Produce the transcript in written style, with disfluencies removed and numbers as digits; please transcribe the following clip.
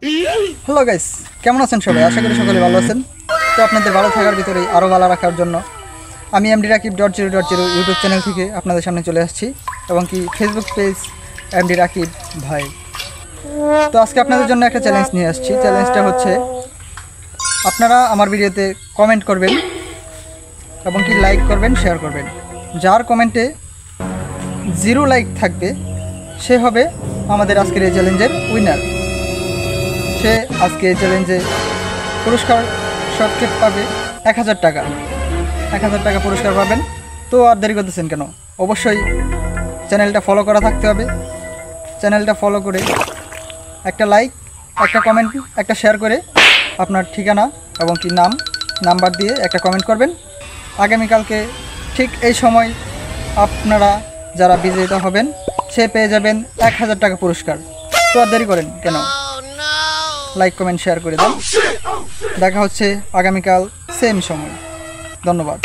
Hello guys, কেমন আছেন সবাই? আশা করি সকলে ভালো আছেন। তো আপনাদের ভালো থাকার ভিতরেই আরও ভালো রাখার জন্য আমি mdrakib.0.0 ইউটিউব চ্যানেল থেকে আপনাদের সামনে চলে আসছি এবং কি ফেসবুক পেজ এমডি রাকিব ভাই। তো আজকে আপনাদের জন্য একটা চ্যালেঞ্জ নিয়ে আসছি। চ্যালেঞ্জটা হচ্ছে আপনারা আমার ভিডিওতে কমেন্ট করবেন এবং কি লাইক করবেন, শেয়ার করবেন। যার কমেন্টে 0 লাইক থাকবে সে হবে আমাদের আজকের এই চ্যালেঞ্জের উইনার। সে আজকে এই চ্যালেঞ্জে পুরস্কার শর্টকাট পাবে 1000 টাকা। 1000 টাকা পুরস্কার পাবেন। তো আর দেরি করতেছেন কেন? অবশ্যই চ্যানেলটা ফলো করা থাকতে হবে। চ্যানেলটা ফলো করে একটা লাইক, একটা কমেন্ট, একটা শেয়ার করে আপনার ঠিকানা এবং কি নাম্বার দিয়ে একটা কমেন্ট করবেন। আগামীকালকে ঠিক এই সময় আপনারা যারা বিজয়িত হবেন সে পেয়ে যাবেন 1000 টাকা পুরস্কার। তো আর দেরি করেন কেন? লাইক কমেন্ট শেয়ার করে দেন। দেখা হচ্ছে আগামীকাল সেম সময়। ধন্যবাদ।